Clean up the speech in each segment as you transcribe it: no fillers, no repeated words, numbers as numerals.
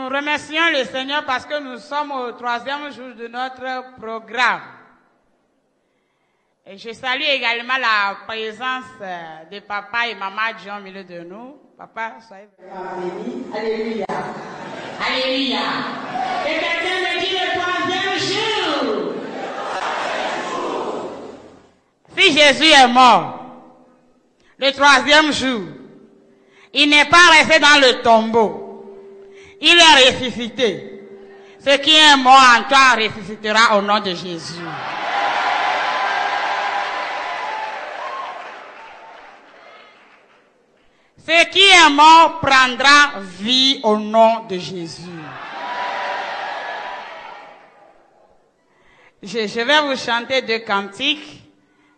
Nous remercions le Seigneur parce que nous sommes au 3e jour de notre programme. Et je salue également la présence de papa et maman Dieu au milieu de nous. Papa, soyez béni. Alléluia. Alléluia. Et quelqu'un me dit le 3e jour. Si Jésus est mort, le 3e jour, il n'est pas resté dans le tombeau. Il est ressuscité. Ce qui est mort en toi ressuscitera au nom de Jésus. Ce qui est mort prendra vie au nom de Jésus. Je vais vous chanter 2 cantiques.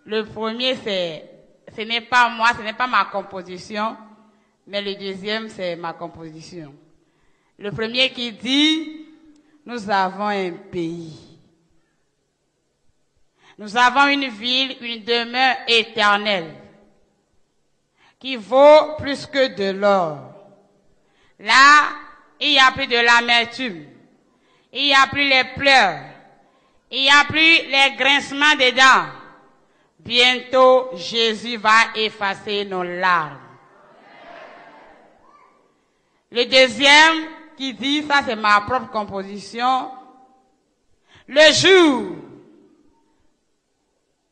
Le premier, ce n'est pas moi, ce n'est pas ma composition, mais le deuxième, c'est ma composition. Le premier qui dit, nous avons un pays. Nous avons une ville, une demeure éternelle, qui vaut plus que de l'or. Là, il n'y a plus de l'amertume, il n'y a plus les pleurs, il n'y a plus les grincements des dents. Bientôt, Jésus va effacer nos larmes. Le deuxième qui dit, ça c'est ma propre composition, le jour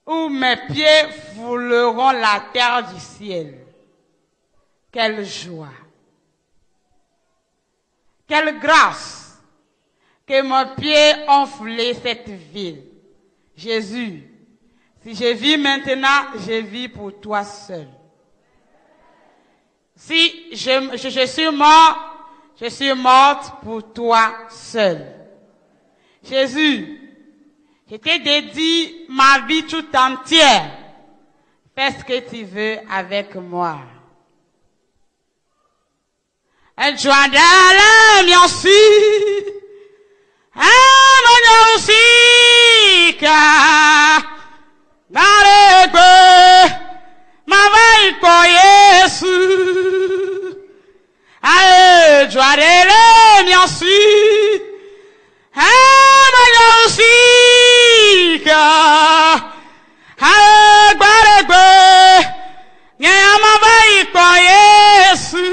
où mes pieds fouleront la terre du ciel. Quelle joie! Quelle grâce que mes pieds ont foulé cette ville. Jésus, si je vis maintenant, je vis pour toi seul. Si je suis mort, je suis morte pour toi seul. Jésus, je te dédie ma vie tout entière. Fais ce que tu veux avec moi. Joadala miansi, amanyosika, baregbe, mavaiko Yesu. Ae, joadala miansi, amanyosika, ae, baregbe, nyamavaiko Yesu.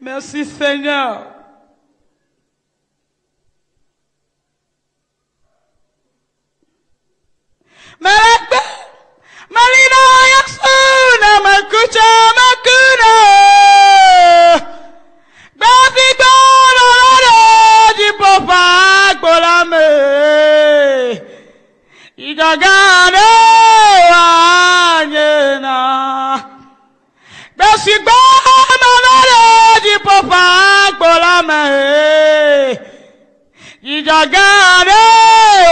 Merci Seigneur. Malakbe, Malina Yaksuna, Makucha Makuna, Babi Bola, Jipopa, Bolame, Idagane, Wanyena, Basi Bola, Jipopa, Bolame, Idagane,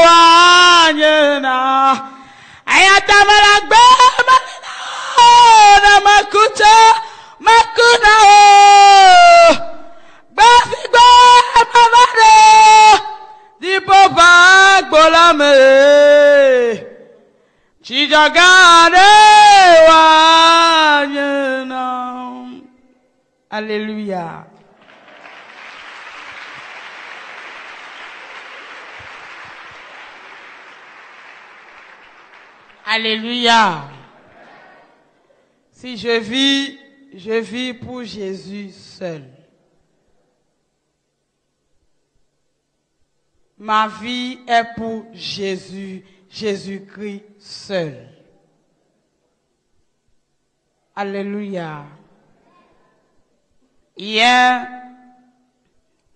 Wanyena. Alléluia. Alléluia. Si je vis pour Jésus seul. Ma vie est pour Jésus, Jésus-Christ seul. Alléluia. Hier,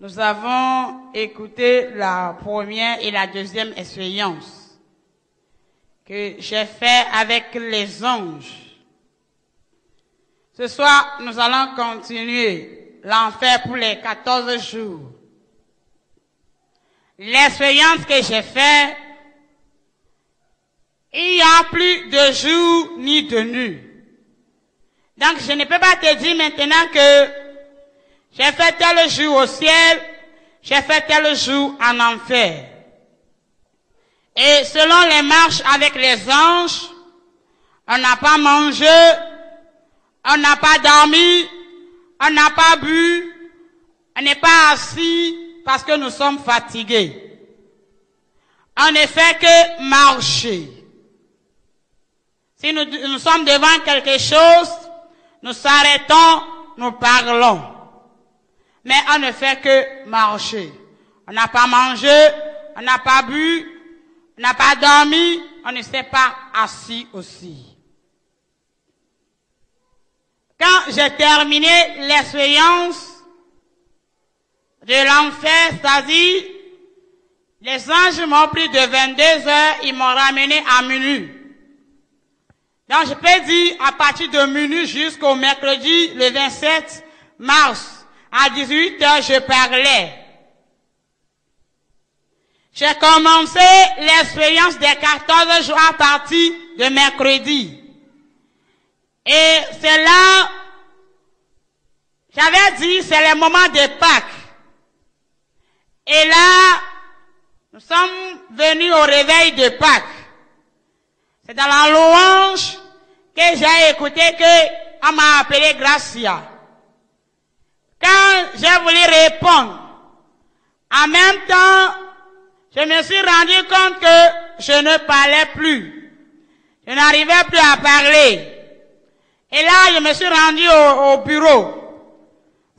nous avons écouté la première et la deuxième expérience que j'ai fait avec les anges. Ce soir, nous allons continuer l'enfer pour les 14 jours. L'expérience que j'ai faite, il n'y a plus de jour ni de nuit. Donc, je ne peux pas te dire maintenant que j'ai fait tel jour au ciel, j'ai fait tel jour en enfer. Et selon les marches avec les anges, on n'a pas mangé, on n'a pas dormi, on n'a pas bu, on n'est pas assis parce que nous sommes fatigués. On ne fait que marcher. Si nous sommes devant quelque chose, nous s'arrêtons, nous parlons. Mais on ne fait que marcher. On n'a pas mangé, on n'a pas bu, on n'a pas dormi, on ne s'est pas assis aussi. Quand j'ai terminé l'expérience de l'enfer, c'est-à-dire, les anges m'ont pris de 22 heures, ils m'ont ramené à minuit. Donc je peux dire, à partir de minuit jusqu'au mercredi, le 27 mars, à 18 heures, je parlais. J'ai commencé l'expérience des 14 jours à partir de mercredi. Et c'est là, j'avais dit, c'est le moment de Pâques. Et là, nous sommes venus au réveil de Pâques. C'est dans la louange que j'ai écouté qu'on m'a appelé Gracia. Quand j'ai voulu répondre, en même temps, je me suis rendu compte que je ne parlais plus. Je n'arrivais plus à parler. Et là, je me suis rendu au bureau.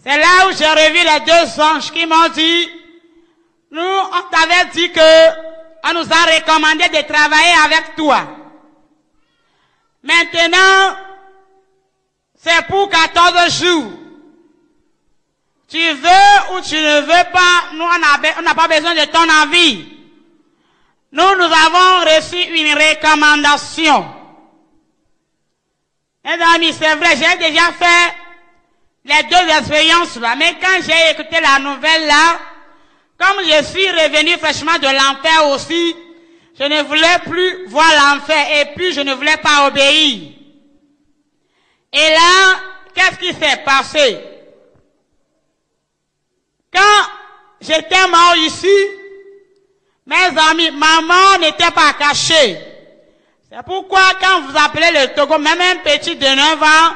C'est là où j'ai revu les deux anges qui m'ont dit, nous, on t'avait dit que on nous a recommandé de travailler avec toi. Maintenant, c'est pour 14 jours. Tu veux ou tu ne veux pas, nous, on n'a pas besoin de ton avis. Nous avons reçu une recommandation. Mes amis, c'est vrai, j'ai déjà fait les deux expériences là, mais quand j'ai écouté la nouvelle là, comme je suis revenu fraîchement de l'enfer aussi, je ne voulais plus voir l'enfer et puis je ne voulais pas obéir. Et là, qu'est-ce qui s'est passé? Quand j'étais mort ici, mes amis, maman n'était pas cachée. C'est pourquoi quand vous appelez le Togo, même un petit de 9 ans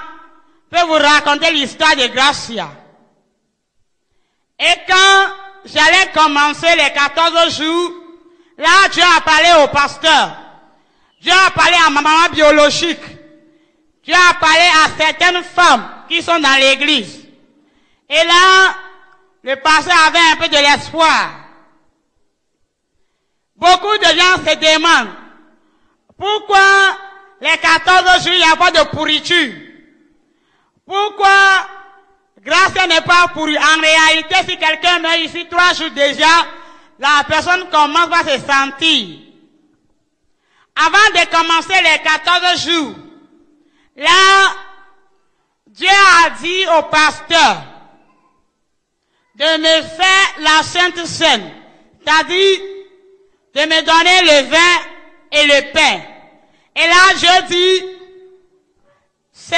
peut vous raconter l'histoire de Gracia. Et quand j'allais commencer les 14 jours, là, Dieu a parlé au pasteur. Dieu a parlé à ma maman biologique. Dieu a parlé à certaines femmes qui sont dans l'église. Et là, le pasteur avait un peu de l'espoir. Beaucoup de gens se demandent pourquoi les 14 jours, il n'y a pas de pourriture. Pourquoi Gracia n'est pas pourrie? En réalité, si quelqu'un meurt ici 3 jours déjà, la personne commence à se sentir. Avant de commencer les 14 jours, là, Dieu a dit au pasteur de me faire la Sainte Seine, c'est-à-dire de me donner le vin et le pain. Et là, je dis, c'est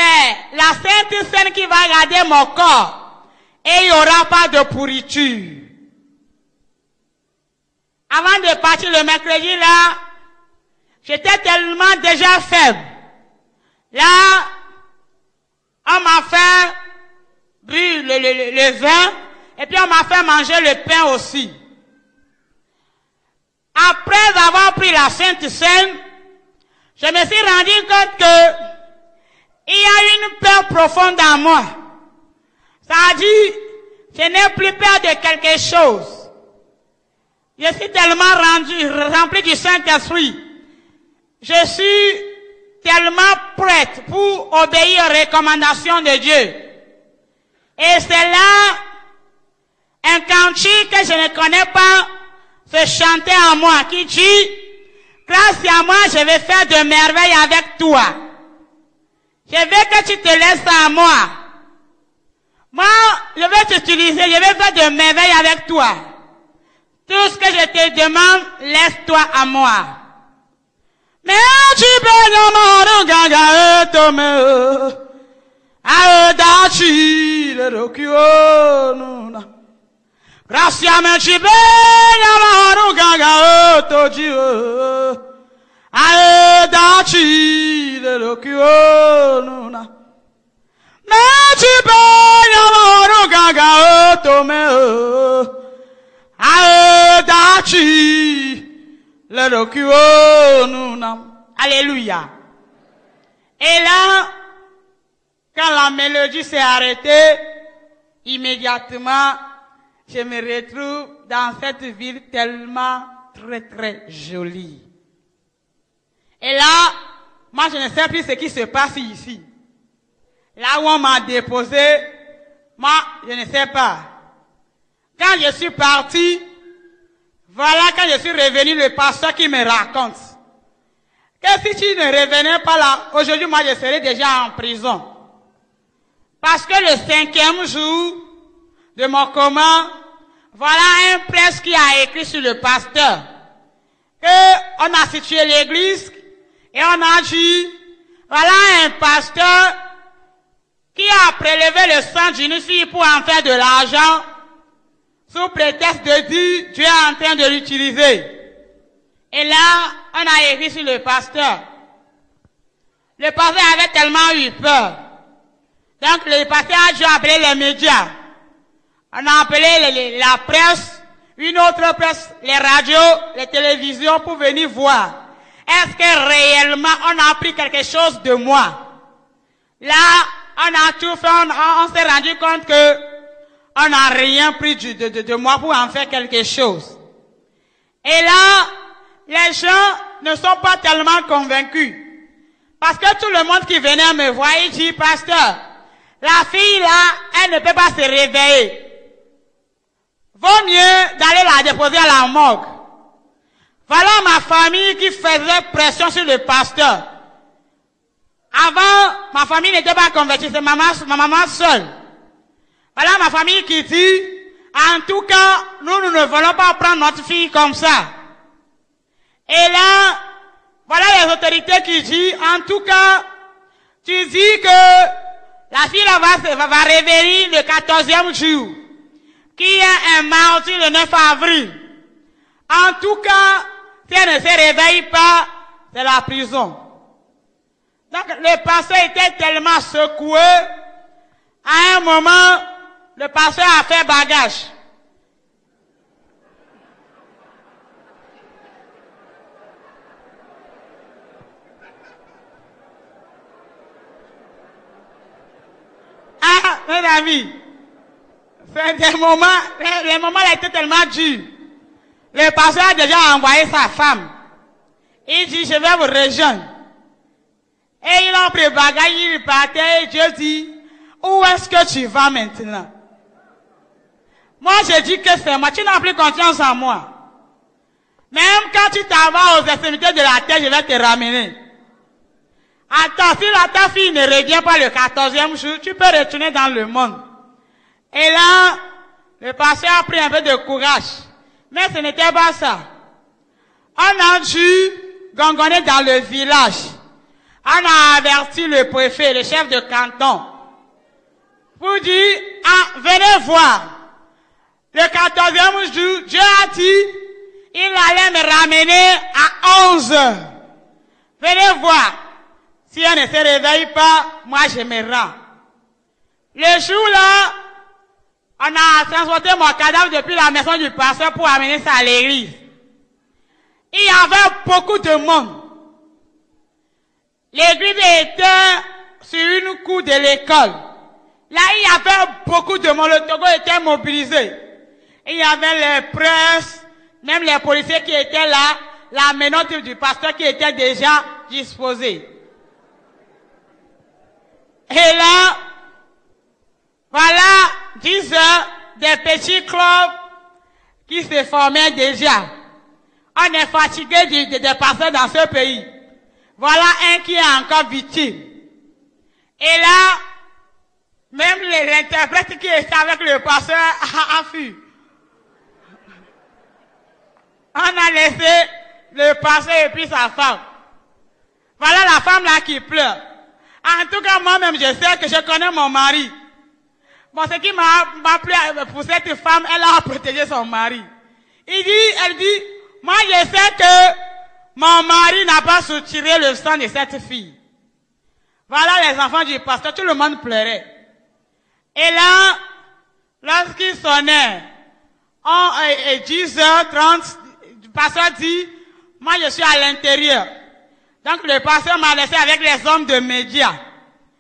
la Sainte Seine qui va garder mon corps et il n'y aura pas de pourriture. Avant de partir le mercredi là, J'étais tellement déjà faible. Là, on m'a fait brûler le vin et puis on m'a fait manger le pain aussi. Après avoir pris la Sainte Seine, je me suis rendu compte que il y a une peur profonde en moi. Ça a dit, je n'ai plus peur de quelque chose. Je suis tellement rempli du Saint-Esprit. Je suis tellement prête pour obéir aux recommandations de Dieu. Et c'est là un cantique que je ne connais pas se chanter en moi qui dit, grâce à moi, je vais faire de merveilles avec toi. Je veux que tu te laisses à moi. Moi, je vais t'utiliser, je vais faire de merveilles avec toi. Tout ce que je te demande, laisse-toi à moi. Mais tu peux demander gaga tome a dachi le rokionuna. Gracia me tu peux demander gaga toji a dachi le rokionuna. Mais tu peux demander gaga tome a dachi Alléluia. Et là, quand la mélodie s'est arrêtée, immédiatement, je me retrouve dans cette ville tellement très jolie. Et là, moi je ne sais plus ce qui se passe ici. Là où on m'a déposé, moi je ne sais pas. Quand je suis parti, voilà quand je suis revenu, le pasteur qui me raconte que si tu ne revenais pas là, aujourd'hui moi je serais déjà en prison. Parce que le 5e jour de mon coma, voilà un prêtre qui a écrit sur le pasteur que on a situé l'église et on a dit, voilà un pasteur qui a prélevé le sang d'une fille pour en faire de l'argent, sous prétexte de dire, Dieu est en train de l'utiliser. Et là, on a écrit sur le pasteur. Le pasteur avait tellement eu peur. Donc, le pasteur a dû appeler les médias. On a appelé la presse, une autre presse, les radios, les télévisions pour venir voir. Est-ce que réellement on a appris quelque chose de moi? Là, on a tout fait, on s'est rendu compte que on n'a rien pris de moi pour en faire quelque chose. Et là, les gens ne sont pas tellement convaincus. Parce que tout le monde qui venait me voir, il dit, pasteur, la fille là, elle ne peut pas se réveiller. Vaut mieux d'aller la déposer à la morgue. Voilà ma famille qui faisait pression sur le pasteur. Avant, ma famille n'était pas convertie, c'est ma maman seule. Voilà ma famille qui dit, en tout cas, nous ne voulons pas prendre notre fille comme ça. Et là, voilà les autorités qui disent, en tout cas, tu dis que la fille là va réveiller le 14e jour, qui est un mardi le 9 avril. En tout cas, si elle ne se réveille pas, c'est la prison. Donc, le pasteur était tellement secoué, à un moment, le pasteur a fait bagage. Ah, mes amis, c'est des moments, les moments là étaient tellement durs. Le pasteur a déjà envoyé sa femme. Il dit, je vais vous rejoindre. Et il a pris bagage, il partait, et Dieu dit, où est-ce que tu vas maintenant? Moi, je dis que c'est moi. Tu n'as plus confiance en moi. Même quand tu t'en vas aux extrémités de la terre, je vais te ramener. Attends, si ta fille ne revient pas le 14e jour, tu peux retourner dans le monde. Et là, le pasteur a pris un peu de courage. Mais ce n'était pas ça. On a dû gongonner dans le village. On a averti le préfet, le chef de canton, pour dire, ah, venez voir. Le 14e jour, Dieu a dit, il allait me ramener à 11 heures. Venez voir. Si elle ne se réveille pas, moi je me rends. Le jour-là, on a transporté mon cadavre depuis la maison du pasteur pour amener ça à l'église. Il y avait beaucoup de monde. L'église était sur une cour de l'école. Là, il y avait beaucoup de monde. Le Togo était mobilisé. Il y avait les presses, même les policiers qui étaient là, la menotte du pasteur qui était déjà disposée. Et là, voilà 10 heures, des petits clubs qui se formaient déjà. On est fatigué des pasteurs dans ce pays. Voilà un qui est encore victime. Et là, même l'interprète qui était avec le pasteur a fui. On a laissé le pasteur et puis sa femme. Voilà la femme là qui pleure. En tout cas, moi-même, je sais que je connais mon mari. Bon, ce qui m'a plu pour cette femme, elle a protégé son mari. Elle dit, moi je sais que mon mari n'a pas soutiré le sang de cette fille. Voilà les enfants du pasteur, tout le monde pleurait. Et là, lorsqu'il sonnait, 10h30, le pasteur dit, moi je suis à l'intérieur. Donc le pasteur m'a laissé avec les hommes de médias,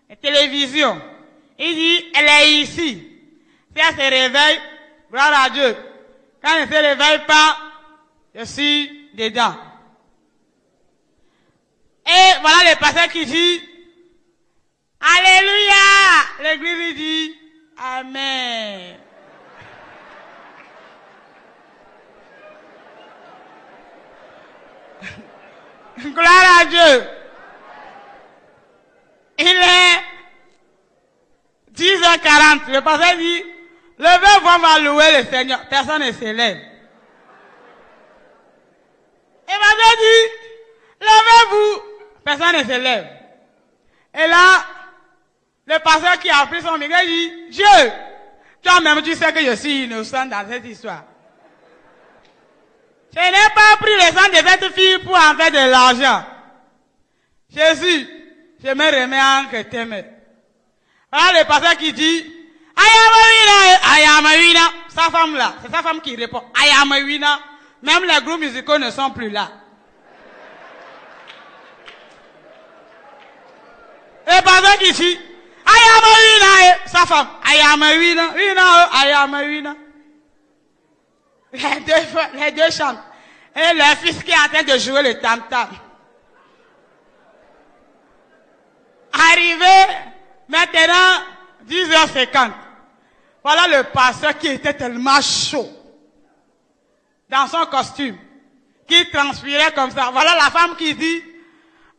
de télévision. Il dit, elle est ici. Si elle se réveille, gloire à Dieu. Quand elle ne se réveille pas, je suis dedans. Et voilà le pasteur qui dit, Alléluia! L'église dit, Amen. Gloire à Dieu. Il est 10h40. Le pasteur dit, levez-vous, on va louer le Seigneur. Personne ne se lève. Et le pasteur dit, levez-vous. Personne ne se lève. Et là, le pasteur qui a pris son micro dit, Dieu, toi-même tu sais que je suis innocent dans cette histoire. Je n'ai pas pris le sang de cette fille pour en faire de l'argent. Jésus, je me remets en que t'aimes. Voilà le pasteur qui dit, Ayamawina, sa femme là, c'est sa femme qui répond, Ayamawina, même les groupes musicaux ne sont plus là. Le pasteur qui dit, Ayamawina, sa femme, Ayamawina, Ayamawina. Les deux chantent. Et le fils qui est en train de jouer le tam-tam. Arrivé, maintenant, 10h50. Voilà le pasteur qui était tellement chaud. Dans son costume. Qui transpirait comme ça. Voilà la femme qui dit,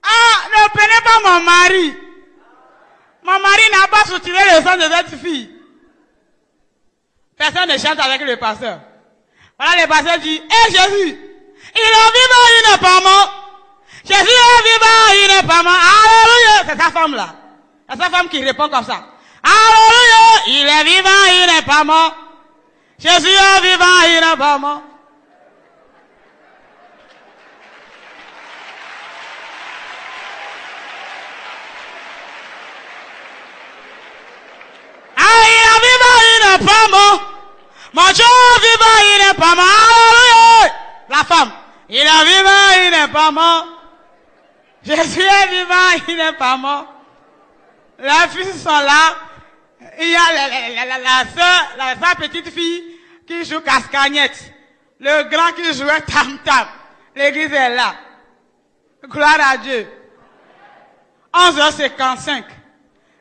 ah, ne prenez pas mon mari. Mon mari n'a pas soutiré le sang de cette fille. Personne ne chante avec le pasteur. Voilà le pasteur dit, hé Jésus, il est vivant, il n'est pas mort. Jésus est vivant, il n'est pas mort. Alléluia. C'est sa femme là. C'est sa femme qui répond comme ça. Alléluia, il est vivant, il n'est pas mort. Jésus est vivant, il n'est pas mort. Ah, il est vivant, il n'est pas mort. Mon Dieu est vivant, il n'est pas mort. Alléluia. La femme, il est vivant, il n'est pas mort. Jésus est vivant, il n'est pas mort. Les fils sont là. Il y a sa petite fille qui joue castagnette. Le grand qui jouait tam-tam. L'église est là. Gloire à Dieu. 11h55.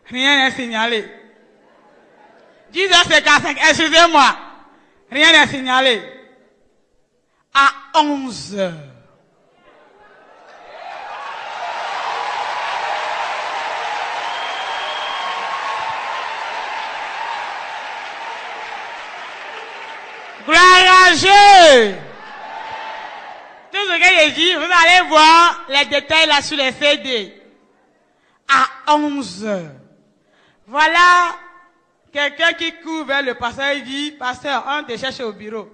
Rien n'est signalé. 10h55. Excusez-moi. Rien n'est signalé. À 11h. Gloire à Dieu. Tout ce que j'ai dit, vous allez voir les détails là sur les CD. À 11h. Voilà quelqu'un qui court vers le pasteur et dit, pasteur, on te cherche au bureau.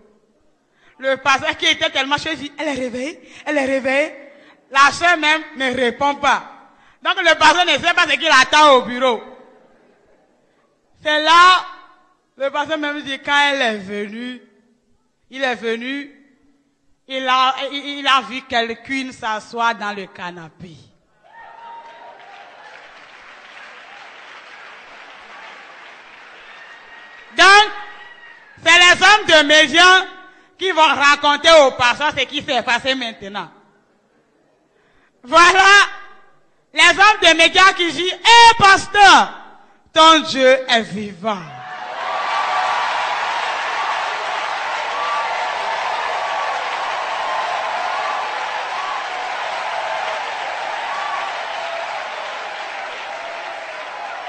Le pasteur qui était tellement chaud dit, elle est réveillée, elle est réveillée. La sœur même ne répond pas. Donc le pasteur ne sait pas ce qu'il attend au bureau. C'est là, le pasteur même dit, quand elle est venue, il est venu, il a vu quelqu'un s'asseoir dans le canapé. Donc, c'est les hommes de médias qui vont raconter au pasteur ce qui s'est passé maintenant. Voilà les hommes de médias qui disent, hé pasteur, ton Dieu est vivant.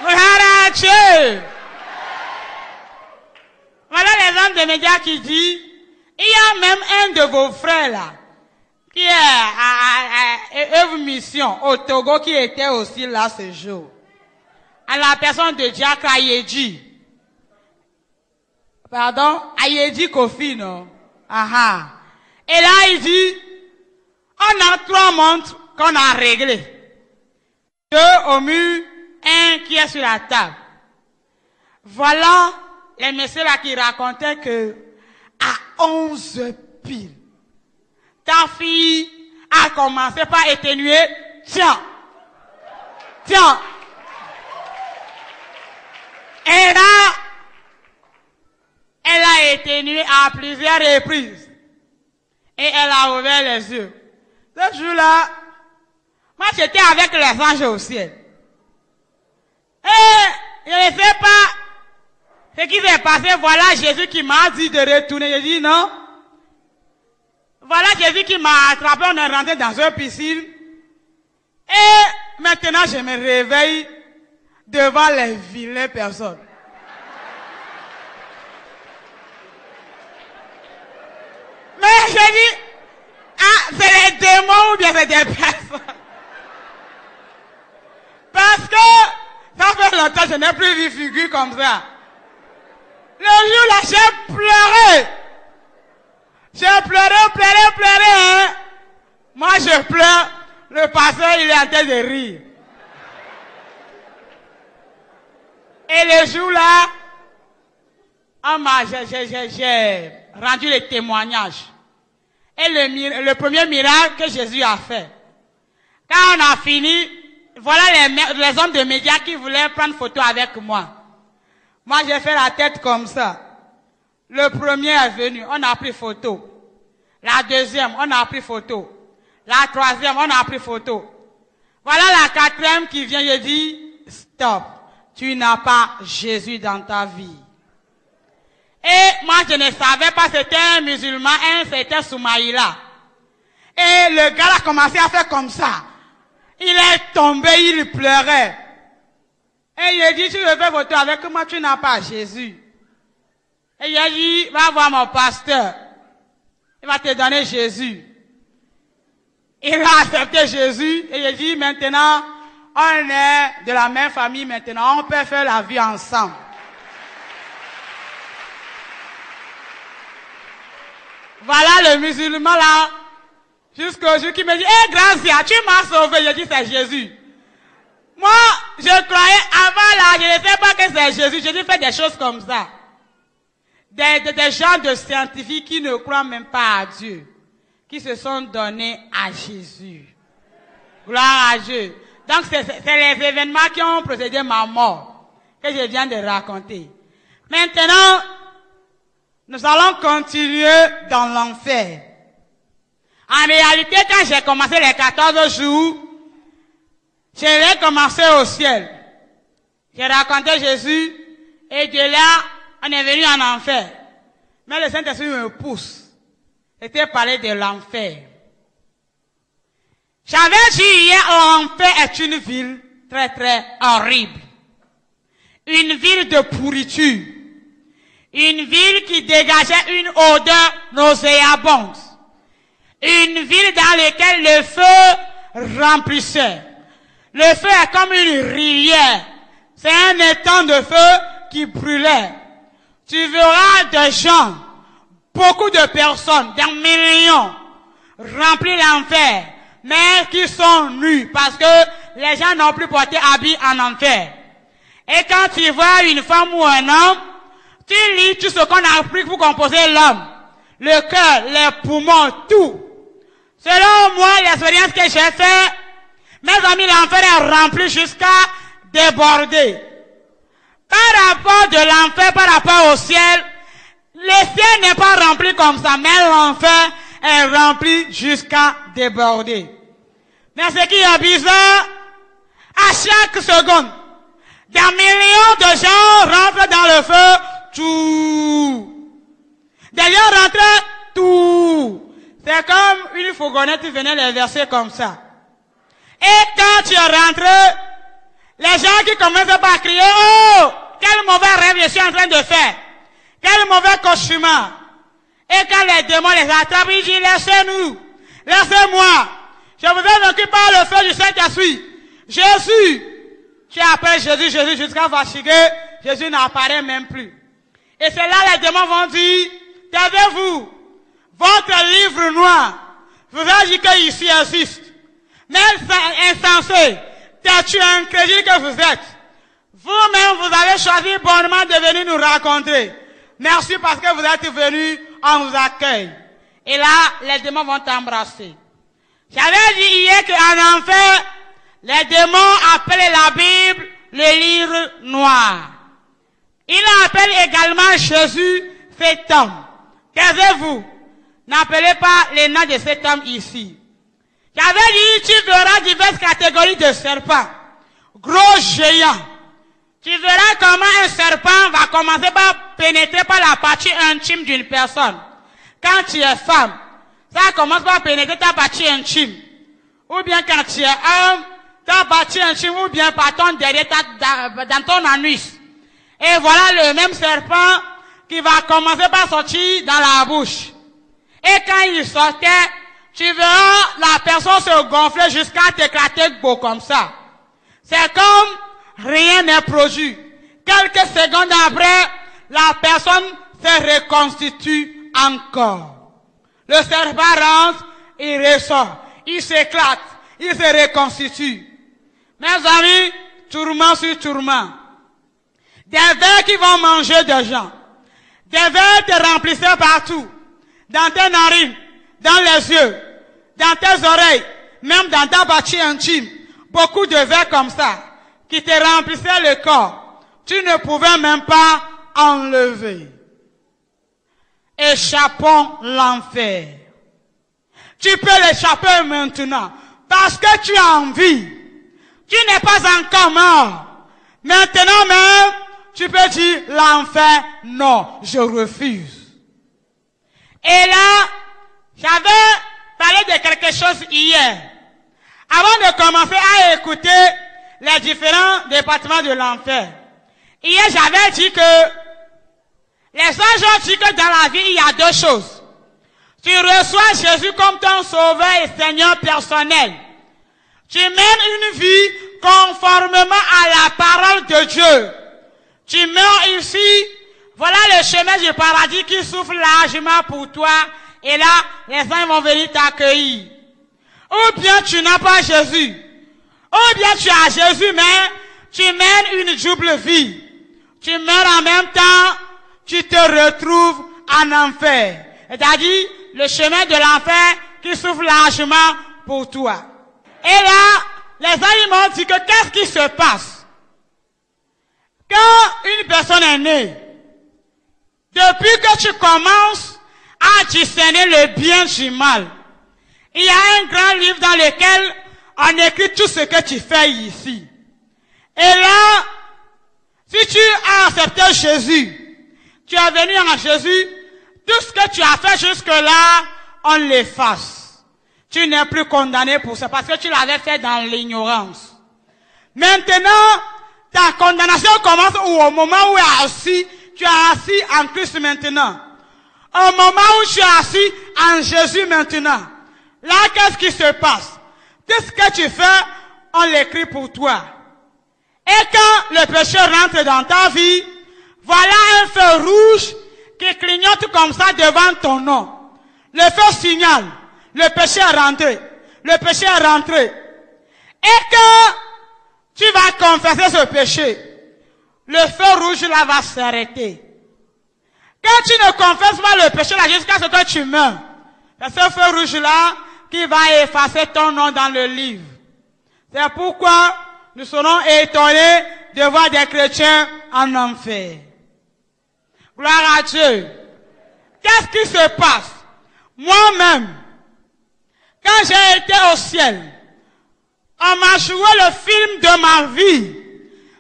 Gloire à Dieu. Voilà les hommes de médias qui disent, il y a même un de vos frères là, qui est à Œuvre Mission au Togo, qui était aussi là ce jour. À la personne de Diacre Ayedji. Pardon, Ayedji Kofi, non? Aha. Et là, il dit, on a 3 montres qu'on a réglées. 2 au mur, 1 qui est sur la table. Voilà les messieurs là qui racontaient que à 11 pile, ta fille a commencé par éternuer. Tiens. Et là, elle a éternué à plusieurs reprises. Et elle a ouvert les yeux. Ce jour-là, moi j'étais avec les anges au ciel. Et je ne sais pas ce qui s'est passé. Voilà Jésus qui m'a dit de retourner. J'ai dit non. Voilà Jésus qui m'a attrapé. On est rentré dans une piscine. Et maintenant je me réveille devant les vilaines personnes. Mais je dis, ah, c'est les démons ou bien c'est des personnes? Parce que ça fait longtemps que je n'ai plus vu figure comme ça. Le jour là, j'ai pleuré. J'ai pleuré, hein. Moi, je pleure. Le pasteur, il est en train de rire. Et le jour là, j'ai rendu le témoignage. Et le premier miracle que Jésus a fait. Quand on a fini, voilà les hommes de médias qui voulaient prendre photo avec moi. Moi, j'ai fait la tête comme ça. Le premier est venu, on a pris photo. La deuxième, on a pris photo. La troisième, on a pris photo. Voilà la quatrième qui vient, je dis, stop. Tu n'as pas Jésus dans ta vie. Et moi, je ne savais pas, c'était un musulman, c'était Soumaïla. Et le gars a commencé à faire comme ça. Il est tombé, il pleurait. Et il a dit, tu veux faire photo avec moi, tu n'as pas Jésus. Et il a dit, va voir mon pasteur. Il va te donner Jésus. Il a accepté Jésus. Et il a dit, maintenant, on est de la même famille maintenant, on peut faire la vie ensemble. Voilà le musulman là, jusqu'au jour qui me dit, hé Gracia, tu m'as sauvé. Je dis, c'est Jésus. Moi, je croyais avant là, je ne sais pas que c'est Jésus. J'ai dit, fais des choses comme ça. Des gens de scientifiques qui ne croient même pas à Dieu, qui se sont donnés à Jésus. Gloire à Dieu. Donc, c'est les événements qui ont précédé ma mort, que je viens de raconter. Maintenant, nous allons continuer dans l'enfer. En réalité, quand j'ai commencé les 14 jours, j'ai commencé au ciel. J'ai raconté Jésus, et de là, on est venu en enfer. Mais le Saint-Esprit me pousse. C'était parler de l'enfer. J'avais dit hier, l'enfer est une ville très très horrible. Une ville de pourriture. Une ville qui dégageait une odeur nauséabonde. Une ville dans laquelle le feu remplissait. Le feu est comme une rivière. C'est un étang de feu qui brûlait. Tu verras des gens, beaucoup de personnes, des millions, remplir l'enfer. mais qui sont nus, parce que les gens n'ont plus porté habit en enfer. Et quand tu vois une femme ou un homme, tu lis tout ce qu'on a appris pour composer l'homme. Le cœur, les poumons, tout. Selon moi, l'expérience que j'ai faite, mes amis, l'enfer est rempli jusqu'à déborder. Par rapport de l'enfer, par rapport au ciel, le ciel n'est pas rempli comme ça, mais l'enfer est rempli jusqu'à déborder. Mais ce qui est bizarre, à chaque seconde, des millions de gens rentrent dans le feu, tout. Des gens rentrent, tout. C'est comme une fourgonnette qui venait les verser comme ça. Et quand tu es rentré, les gens qui commencent par crier, oh, quel mauvais rêve je suis en train de faire. Quel mauvais cauchemar. Et quand les démons les attrapent, ils disent, laissez-nous, laissez-moi. Je vous ai vaincu par le feu du Saint-Esprit. Jésus. Tu appelles Jésus, Jésus jusqu'à fatiguer. Jésus n'apparaît même plus. Et c'est là les démons vont dire, taisez-vous, votre livre noir vous a dit qu'ici existe. Mais insensé, t'es-tu incrédule que vous êtes? Vous-même, vous avez choisi bonnement de venir nous rencontrer. Merci parce que vous êtes venus, on vous accueille. Et là, les démons vont t'embrasser. J'avais dit hier qu'en enfer, les démons appellent la Bible le livre noir. Il appelle également Jésus cet homme. Taisez-vous. N'appelez pas les noms de cet homme ici. J'avais dit, tu verras diverses catégories de serpents. Gros géants. Tu verras comment un serpent va commencer par pénétrer par la partie intime d'une personne. Quand tu es femme, ça commence par pénétrer ta partie intime. Ou bien quand tu es homme, ta partie intime, ou bien par ton derrière, dans ton anus. Et voilà le même serpent qui va commencer par sortir dans la bouche. Et quand il sortait, tu verras la personne se gonfler jusqu'à t'éclater beau comme ça. C'est comme rien n'est produit. Quelques secondes après, la personne se reconstitue encore. Le serpent rentre, il ressort, il s'éclate, il se reconstitue. Mes amis, tourment sur tourment. Des vers qui vont manger des gens. Des vers te remplissaient partout. Dans tes narines, dans les yeux, dans tes oreilles, même dans ta partie intime. Beaucoup de vers comme ça, qui te remplissaient le corps. Tu ne pouvais même pas enlever. Échappons l'enfer. Tu peux l'échapper maintenant, parce que tu as envie. Tu n'es pas encore mort. Maintenant même, tu peux dire l'enfer, non, je refuse. Et là, j'avais parlé de quelque chose hier. Avant de commencer à écouter les différents départements de l'enfer. Hier, j'avais dit que les anges ont dit que dans la vie, il y a deux choses. Tu reçois Jésus comme ton sauveur et Seigneur personnel. Tu mènes une vie conformément à la parole de Dieu. Tu meurs ici, voilà le chemin du paradis qui souffle largement pour toi. Et là, les anges vont venir t'accueillir. Ou bien tu n'as pas Jésus. Ou bien tu as Jésus, mais tu mènes une double vie. Tu meurs en même temps, tu te retrouves en enfer. C'est-à-dire, le chemin de l'enfer qui souffle largement pour toi. Et là, les anges m'ont dit que qu'est-ce qui se passe? Quand une personne est née, depuis que tu commences à discerner le bien du mal, il y a un grand livre dans lequel on écrit tout ce que tu fais ici. Et là, si tu as accepté Jésus, tu es venu en Jésus, tout ce que tu as fait jusque-là, on l'efface. Tu n'es plus condamné pour ça parce que tu l'avais fait dans l'ignorance. Maintenant, ta condamnation commence au moment où tu es assis en Christ maintenant. Au moment où tu es assis en Jésus maintenant. Là, qu'est-ce qui se passe? Tout ce que tu fais, on l'écrit pour toi. Et quand le péché rentre dans ta vie, voilà un feu rouge qui clignote comme ça devant ton nom. Le feu signale, le péché est rentré. le péché est rentré, et que tu vas confesser ce péché, le feu rouge là va s'arrêter. Quand tu ne confesses pas le péché là jusqu'à ce que tu meurs, c'est ce feu rouge là qui va effacer ton nom dans le livre. C'est pourquoi nous serons étonnés de voir des chrétiens en enfer. Gloire à Dieu. Qu'est-ce qui se passe? Moi-même, quand j'ai été au ciel, on m'a joué le film de ma vie.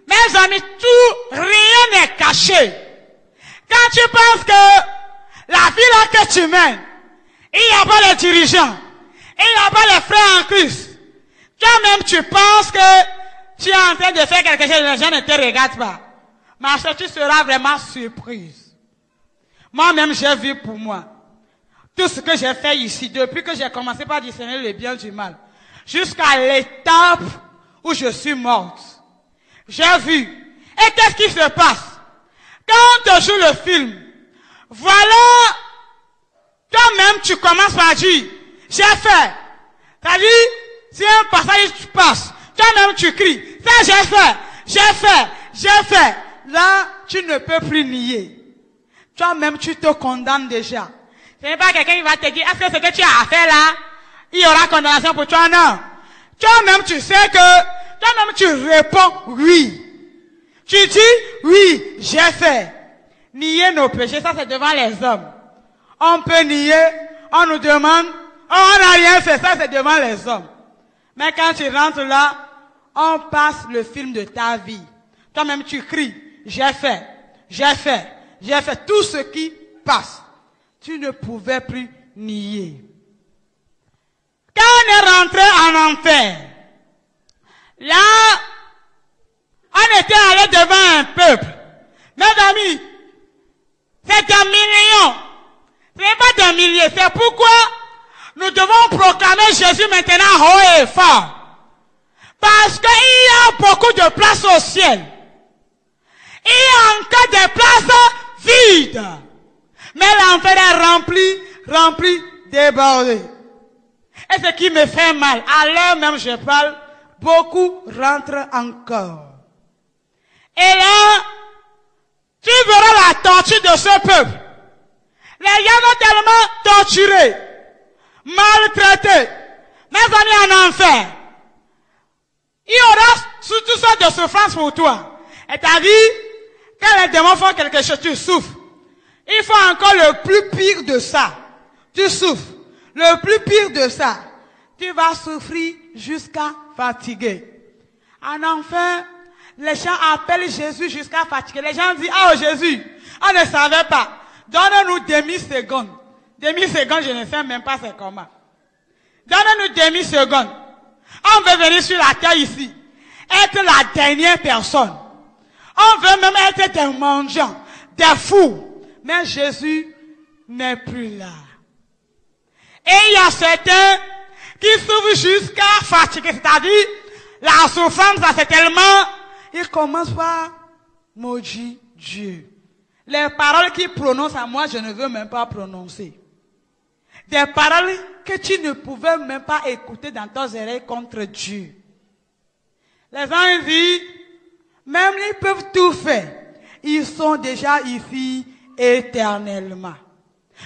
Mes amis, rien n'est caché. Quand tu penses que la vie là que tu mènes, il n'y a pas les dirigeants, il n'y a pas les frères en Christ. Toi-même, tu penses que tu es en train de faire quelque chose, les gens ne te regardent pas. Mais tu seras vraiment surprise. Moi-même, j'ai vu pour moi. Tout ce que j'ai fait ici, depuis que j'ai commencé par discerner le bien du mal, jusqu'à l'étape où je suis morte. J'ai vu. Et qu'est-ce qui se passe? Quand on te joue le film, voilà, toi-même tu commences par dire, j'ai fait. C'est-à-dire, si un passage tu passes, toi-même tu cries, ça j'ai fait, j'ai fait, j'ai fait. Là, tu ne peux plus nier. Toi-même tu te condamnes déjà. Ce n'est pas quelqu'un qui va te dire, est-ce que ce que tu as fait là, il y aura condamnation pour toi? Non. Toi-même tu sais que, toi-même tu réponds oui. Tu dis, oui, j'ai fait. Nier nos péchés, ça c'est devant les hommes. On peut nier, on nous demande, oh, on n'a rien fait, ça c'est devant les hommes. Mais quand tu rentres là, on passe le film de ta vie. Toi-même tu cries, j'ai fait, j'ai fait, j'ai fait tout ce qui passe. Tu ne pouvais plus nier. Quand on est rentré en enfer, là, on était allé devant un peuple. Mes amis, c'est des millions. Ce n'est pas des milliers. C'est pourquoi nous devons proclamer Jésus maintenant haut et fort. Parce qu'il y a beaucoup de places au ciel. Il y a encore des places vides. Mais l'enfer est rempli, débordé. Et ce qui me fait mal, à l'heure même je parle, beaucoup rentrent encore. Et là, tu verras la torture de ce peuple. Les gens sont tellement torturés, maltraités, mes amis en enfer. Il y aura toutes sortes de souffrances pour toi. Et ta vie, quand les démons font quelque chose, tu souffres. Il faut encore le plus pire de ça. Tu souffres. Le plus pire de ça. Tu vas souffrir jusqu'à fatiguer. En enfer, les gens appellent Jésus jusqu'à fatiguer. Les gens disent, ah, Jésus, on ne savait pas. Donne-nous demi-seconde. Demi-seconde, je ne sais même pas c'est comment. Donne-nous demi-seconde. On veut venir sur la terre ici, être la dernière personne. On veut même être des mendiants, des fous. Mais Jésus n'est plus là. Et il y a certains qui souffrent jusqu'à fatiguer. C'est-à-dire, la souffrance, ça c'est tellement... Ils commencent par maudire Dieu. Les paroles qu'ils prononcent à moi, je ne veux même pas prononcer. Des paroles que tu ne pouvais même pas écouter dans tes oreilles contre Dieu. Les gens disent, même ils peuvent tout faire. Ils sont déjà ici éternellement.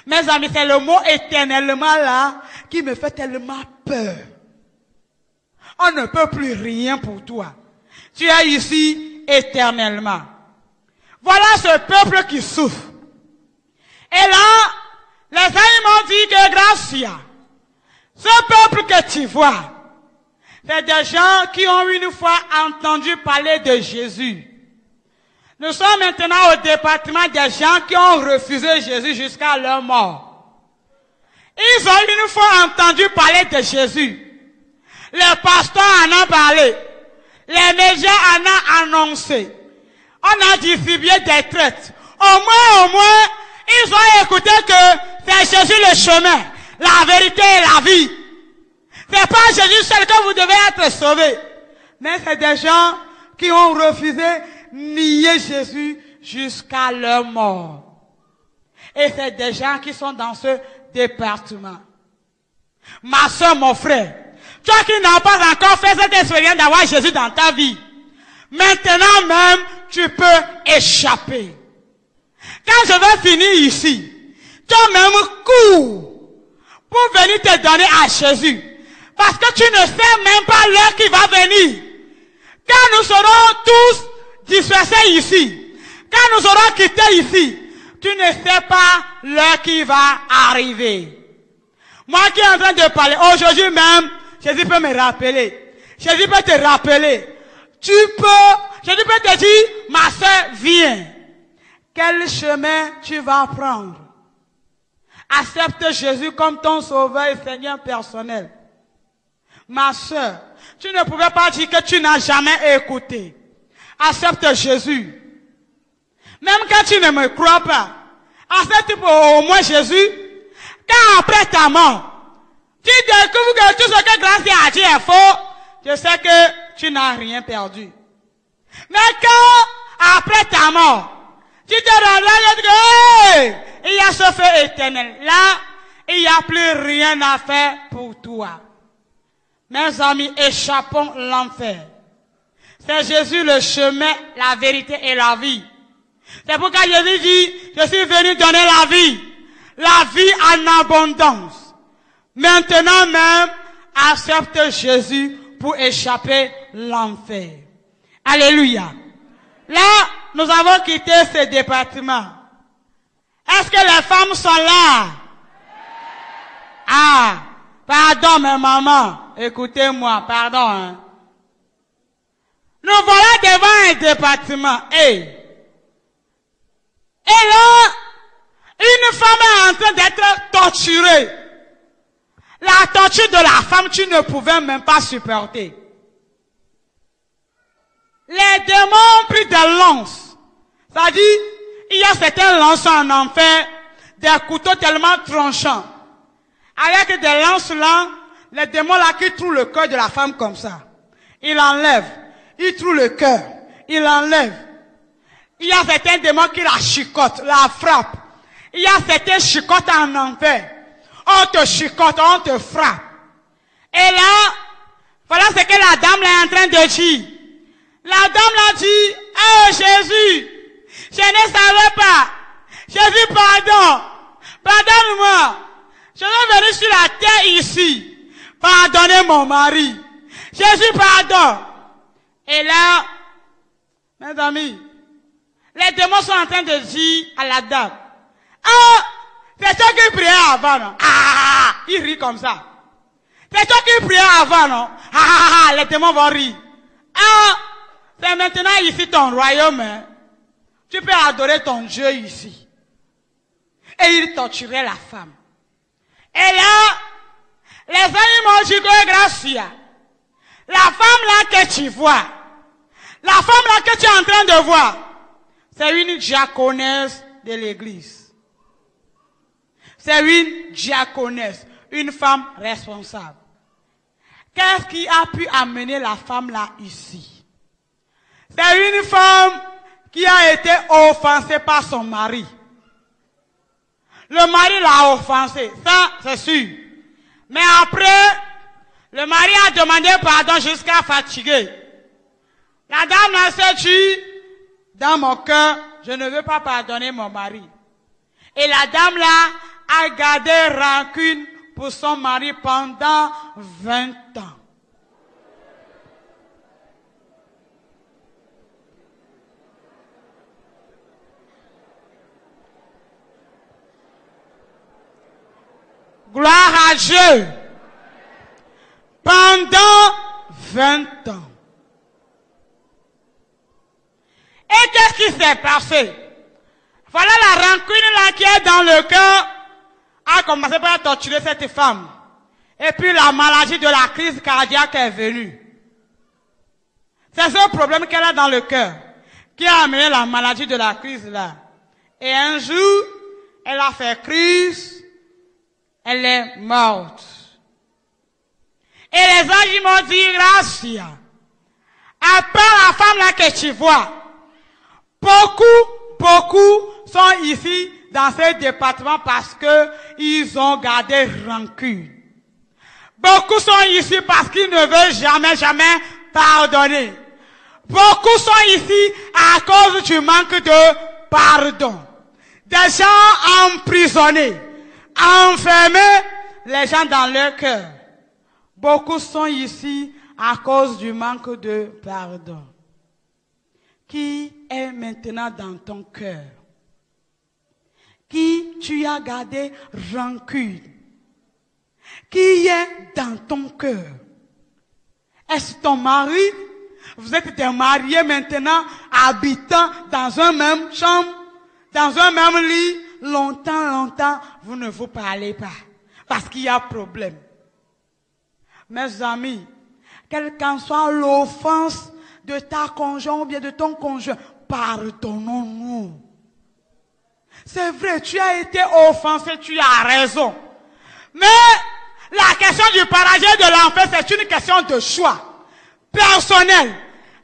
Mes amis, c'est le mot éternellement là qui me fait tellement peur. On ne peut plus rien pour toi. Tu es ici éternellement. Voilà ce peuple qui souffre. Et là, les amis m'ont dit que Gracia, ce peuple que tu vois, c'est des gens qui ont une fois entendu parler de Jésus. Nous sommes maintenant au département des gens qui ont refusé Jésus jusqu'à leur mort. Ils ont une fois entendu parler de Jésus. Les pasteurs en ont parlé. Les médias en ont annoncé. On a distribué des traites. Au moins, ils ont écouté que c'est Jésus le chemin, la vérité et la vie. C'est pas Jésus seul que vous devez être sauvés. Mais c'est des gens qui ont refusé nier Jésus jusqu'à leur mort. Et c'est des gens qui sont dans ce département. Ma soeur, mon frère, Toi qui n'as pas encore fait cette expérience d'avoir Jésus dans ta vie, maintenant même, tu peux échapper. Quand je vais finir ici, toi-même cours pour venir te donner à Jésus. Parce que tu ne sais même pas l'heure qui va venir. Quand nous serons tous dispersés ici, quand nous aurons quitté ici, tu ne sais pas l'heure qui va arriver. Moi qui est en train de parler, aujourd'hui même, Jésus peut me rappeler. Jésus peut te rappeler. Jésus peut te dire, ma soeur, viens. Quel chemin tu vas prendre? Accepte Jésus comme ton sauveur et Seigneur personnel. Ma soeur, tu ne pouvais pas dire que tu n'as jamais écouté. Accepte Jésus. Même quand tu ne me crois pas, accepte au moins Jésus. Quand après ta mort, tu découvres que tout ce que grâce a dit est faux, je sais que tu n'as rien perdu. Mais quand après ta mort, tu te relèves et dis, hey, il y a ce feu éternel. Là, il n'y a plus rien à faire pour toi. Mes amis, échappons l'enfer. C'est Jésus le chemin, la vérité et la vie. C'est pourquoi Jésus dit, je suis venu donner la vie en abondance. Maintenant même, accepte Jésus pour échapper l'enfer. Alléluia. Là, nous avons quitté ce département. Est-ce que les femmes sont là? Ah, pardon, mes mamans. Écoutez-moi, pardon. Hein. Nous voilà devant un département. Et là, une femme est en train d'être torturée. La torture de la femme, tu ne pouvais même pas supporter. Les démons ont pris des lances. C'est-à-dire, il y a certaines lances en enfer, des couteaux tellement tranchants. Avec des lances là, les démons là qui trouvent le cœur de la femme comme ça. Il enlève. Il trouve le cœur. Il enlève. Il y a certains démons qui la chicotent, la frappent. Il y a certains chicotes en enfer. On te chicote, on te frappe. Et là, voilà ce que la dame là est en train de dire. La dame l'a dit, oh Jésus, je ne savais pas. Jésus, pardon. Pardonne-moi. Je suis venu sur la terre ici. Pardonnez mon mari. Jésus, pardon. Et là, mes amis, les démons sont en train de dire à la dame, ah, c'est toi qui priais avant, non? Ah, il rit comme ça. C'est toi qui priais avant, non? Ah, les démons vont rire. Ah, c'est maintenant ici ton royaume. Hein? Tu peux adorer ton Dieu ici. Et il torturait la femme. Et là, les animaux du Gracia, la femme là que tu vois, la femme là que tu es en train de voir, c'est une diaconesse de l'église. C'est une diaconesse, une femme responsable. Qu'est-ce qui a pu amener la femme là ici? C'est une femme qui a été offensée par son mari. Le mari l'a offensée, ça c'est sûr. Mais après, le mari a demandé pardon jusqu'à fatiguer. La dame là s'est dit, dans mon cœur, je ne veux pas pardonner mon mari. Et la dame là a gardé rancune pour son mari pendant 20 ans. Gloire à Dieu. Pendant 20 ans. Et qu'est-ce qui s'est passé? Voilà la rancune là qui est dans le cœur a commencé par torturer cette femme. Et puis la maladie de la crise cardiaque est venue. C'est ce problème qu'elle a dans le cœur qui a amené la maladie de la crise là. Et un jour, elle a fait crise. Elle est morte. Et les anges m'ont dit, Gracia, à part la femme là que tu vois, beaucoup sont ici dans ce département parce que ils ont gardé rancune. Beaucoup sont ici parce qu'ils ne veulent jamais pardonner. Beaucoup sont ici à cause du manque de pardon. Des gens emprisonnés, enfermés, les gens dans leur cœur. Beaucoup sont ici à cause du manque de pardon. Qui est maintenant dans ton cœur? Qui tu as gardé rancune? Qui est dans ton cœur? Est-ce ton mari? Vous êtes des mariés maintenant, habitant dans une même chambre, dans un même lit. Longtemps, vous ne vous parlez pas. Parce qu'il y a problème. Mes amis, quelle qu'en soit l'offense de ta conjointe ou bien de ton conjoint, pardonnons-nous. C'est vrai, tu as été offensé, tu as raison. Mais la question du paradis et de l'enfer, c'est une question de choix personnel.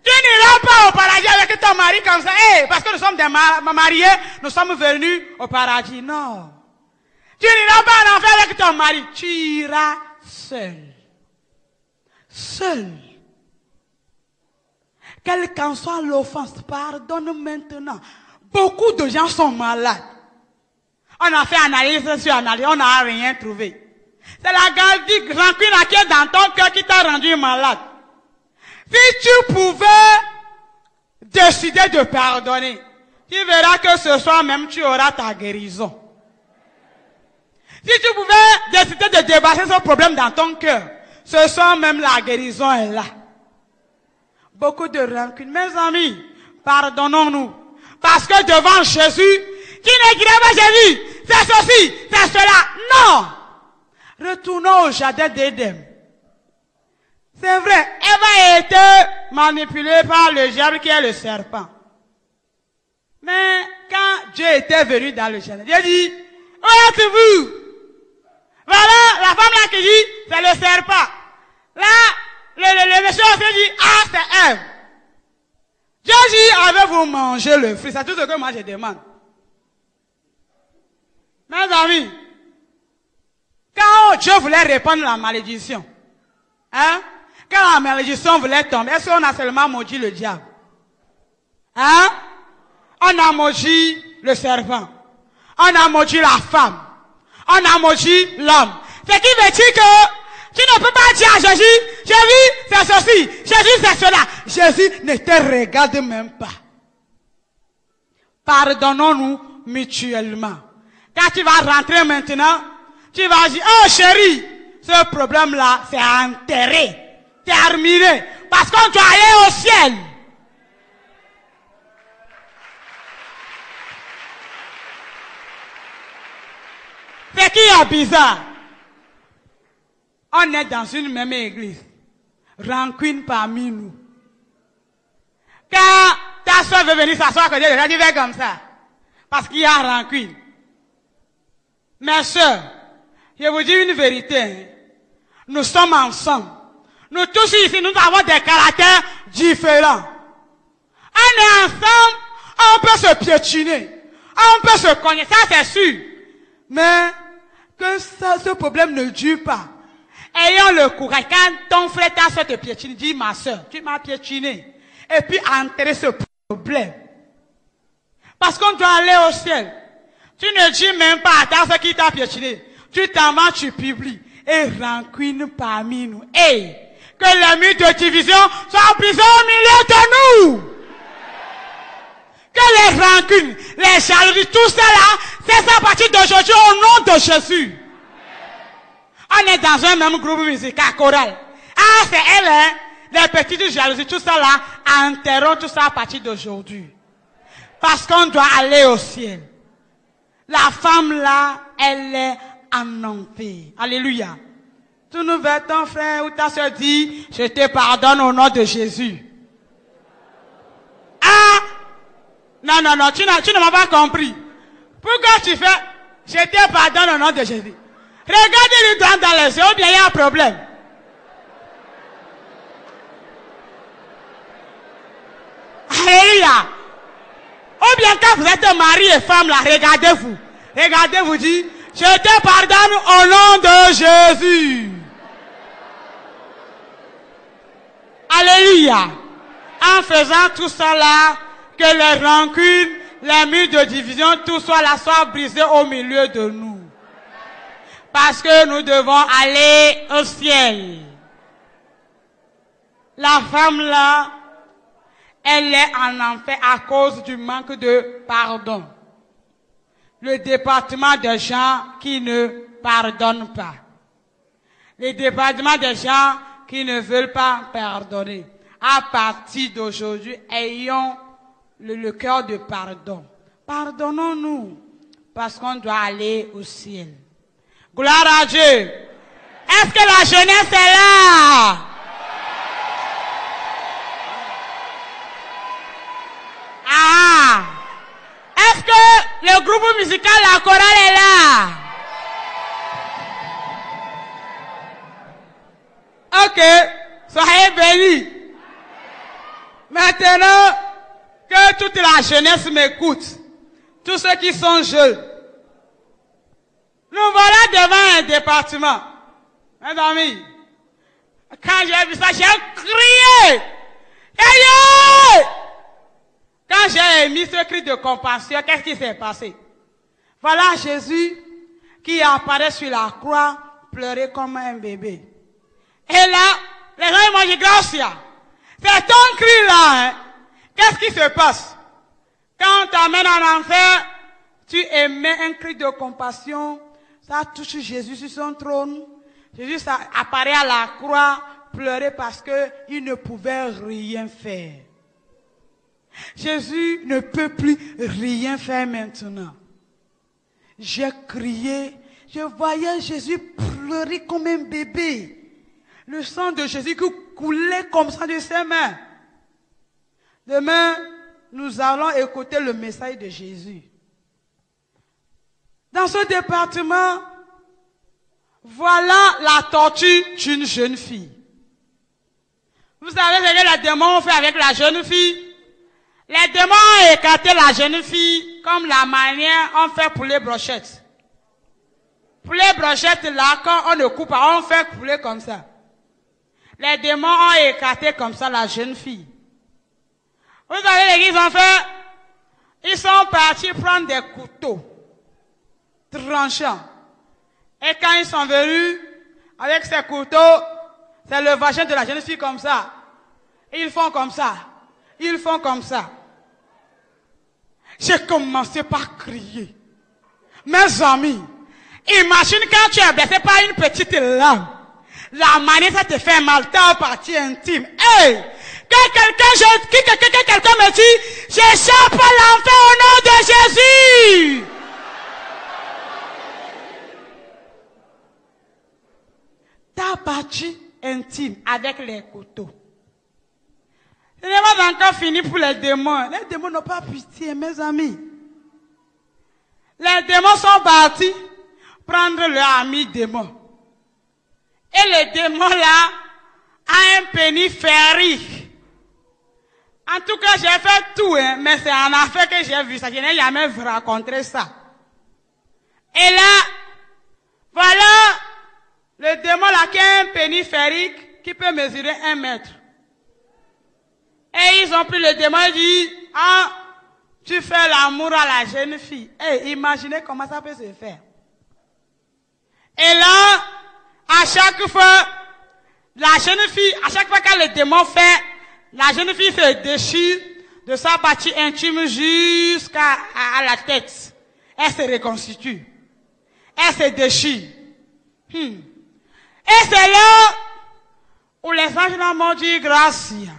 Tu n'iras pas au paradis avec ton mari comme ça, parce que nous sommes des mariés, nous sommes venus au paradis. Non. Tu n'iras pas en enfer avec ton mari, tu iras seul. Seul. Quelle qu'en soit l'offense, pardonne maintenant. Beaucoup de gens sont malades. On a fait analyse sur analyse, on n'a rien trouvé. C'est la rancune qui est dans ton cœur qui t'a rendu malade. Si tu pouvais décider de pardonner, tu verras que ce soir même tu auras ta guérison. Si tu pouvais décider de débasser ce problème dans ton cœur, ce soir même la guérison est là. Beaucoup de rancune. Mes amis, pardonnons-nous. Parce que devant Jésus, qui ne dirait pas Jésus, c'est ceci, c'est cela. Non! Retournons au jardin d'Éden. C'est vrai, Ève a été manipulée par le diable qui est le serpent. Mais quand Dieu était venu dans le jardin, Dieu dit, où êtes-vous? Voilà, la femme là qui dit, c'est le serpent. Là, le monsieur aussi dit, ah, c'est Ève. Dieu dit, avez-vous mangé le fruit? C'est tout ce que moi je demande. Mes amis, quand Dieu voulait répandre la malédiction, hein? Quand la malédiction voulait tomber, est-ce qu'on a seulement maudit le diable? Hein? On a maudit le serpent. On a maudit la femme. On a maudit l'homme. Ce qui veut dire que tu ne peux pas dire à Jésus, Jésus c'est ceci, Jésus c'est cela. Jésus ne te regarde même pas. Pardonnons-nous mutuellement. Quand tu vas rentrer maintenant, tu vas dire, oh chérie, ce problème-là, c'est enterré, terminé, parce qu'on doit aller au ciel. Ce qui est bizarre, on est dans une même église, rancune parmi nous. Quand ta soeur veut venir s'asseoir à côté de toi, tu fais comme ça, parce qu'il y a rancune. Mes soeurs, je vous dis une vérité, nous sommes ensemble. Nous tous ici, nous avons des caractères différents. On est ensemble, on peut se piétiner, on peut se connaître, ça c'est sûr. Mais que ce problème ne dure pas. Ayons le courage. Quand ton frère ta soeur te piétine, dis ma soeur, tu m'as piétiné. Et puis enterrer ce problème. Parce qu'on doit aller au ciel. Tu ne dis même pas à ta soeur qui t'a piétiné. Tu t'en vas, tu publies. Et rancune parmi nous. Et que les murs de division soient brisés au milieu de nous. Que les rancunes, les jalousies, tout cela, c'est à partir d'aujourd'hui au nom de Jésus. On est dans un même groupe musical, choral. Ah, c'est elle, hein? Les petites jalousies, tout ça là, enterrons tout ça à partir d'aujourd'hui. Parce qu'on doit aller au ciel. La femme là, elle est en enfer. Alléluia. Tu nous veux ton frère ou ta soeur dit, je te pardonne au nom de Jésus. Ah! Non, non, non, tu ne m'as pas compris. Pourquoi tu fais, je te pardonne au nom de Jésus? Regardez-lui dans les yeux, ou bien il y a un problème. Alléluia. Ou bien quand vous êtes mari et femme là, regardez-vous. Regardez-vous, dit, je te pardonne au nom de Jésus. Alléluia. En faisant tout cela, que les rancunes, les murs de division, tout soit brisé au milieu de nous. Parce que nous devons aller au ciel. La femme là, elle est en enfer à cause du manque de pardon. Le département des gens qui ne pardonnent pas. Le département des gens qui ne veulent pas pardonner. À partir d'aujourd'hui, ayons le cœur de pardon. Pardonnons-nous, parce qu'on doit aller au ciel. Gloire à Dieu. Est-ce que la jeunesse est là? Ah! Est-ce que le groupe musical, la chorale est là? Ok, soyez bénis. Maintenant que toute la jeunesse m'écoute, tous ceux qui sont jeunes, nous voilà devant un département. Mes amis, quand j'ai vu ça, j'ai crié. Quand j'ai émis ce cri de compassion, qu'est-ce qui s'est passé? Voilà Jésus qui apparaît sur la croix, pleurer comme un bébé. Et là, les gens m'ont dit, Gracia, c'est ton cri là, hein? Qu'est-ce qui se passe? Quand on t'amène en enfer, tu émets un cri de compassion, ça touche Jésus sur son trône. Jésus apparaît à la croix, pleurer parce qu'il ne pouvait rien faire. Jésus ne peut plus rien faire maintenant. J'ai crié, je voyais Jésus pleurer comme un bébé. Le sang de Jésus qui coulait comme ça de ses mains. Demain, nous allons écouter le message de Jésus. Dans ce département, voilà la torture d'une jeune fille. Vous savez ce que les démons ont fait avec la jeune fille? Les démons ont écarté la jeune fille comme la manière on fait pour les brochettes. Pour les brochettes là, quand on ne coupe pas, on fait couler comme ça. Les démons ont écarté comme ça la jeune fille. Vous savez ce qu'ils ont fait? Ils sont partis prendre des couteaux tranchants. Et quand ils sont venus avec ces couteaux, c'est le vagin de la jeune fille comme ça. Ils font comme ça. Ils font comme ça. J'ai commencé par crier. Mes amis, imagine quand tu es blessé par une petite lame. La manière ça te fait mal, ta partie intime. Hey! Que quelqu'un me dit, j'échappe à l'enfer au nom de Jésus. Ta partie intime avec les couteaux. Ce n'est pas encore fini pour les démons. Les démons n'ont pas pitié, mes amis. Les démons sont partis prendre leur ami démon. Et le démon là a un péniphérique. En tout cas, j'ai fait tout, hein, mais c'est en affaire que j'ai vu ça. Je n'ai jamais rencontré ça. Et là, voilà le démon là qui a un péniphérique qui peut mesurer 1 mètre. Et ils ont pris le démon et dit, ah, tu fais l'amour à la jeune fille. Hey, imaginez comment ça peut se faire. Et là, à chaque fois, la jeune fille, à chaque fois que le démon fait, la jeune fille se déchire de sa partie intime jusqu'à la tête. Elle se reconstitue. Elle se déchire. Et c'est là où les anges m'ont dit, Gracia.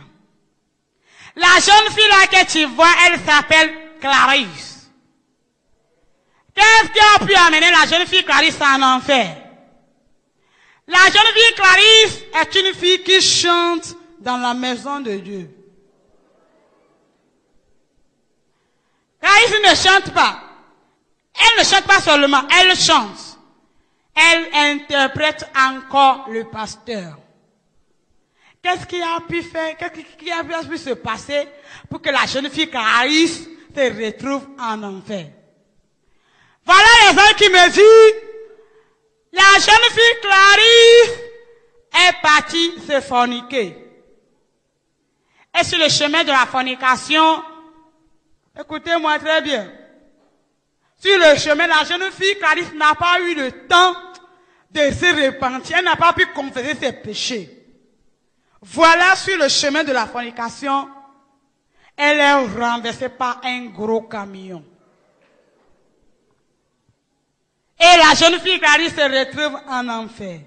La jeune fille là que tu vois, elle s'appelle Clarisse. Qu'est-ce qui a pu amener la jeune fille Clarisse en enfer? La jeune fille Clarisse est une fille qui chante dans la maison de Dieu. Clarisse ne chante pas. Elle ne chante pas seulement, elle chante. Elle interprète encore le pasteur. Qu'est-ce qui a pu faire, qu'est-ce qui a pu se passer pour que la jeune fille Clarisse se retrouve en enfer? Voilà les gens qui me disent, la jeune fille Clarisse est partie se forniquer. est sur le chemin de la fornication. Écoutez-moi très bien. Sur le chemin, la jeune fille Clarisse n'a pas eu le temps de se repentir. Elle n'a pas pu confesser ses péchés. Voilà, sur le chemin de la fornication, elle est renversée par un gros camion. Et la jeune fille Clarisse se retrouve en enfer.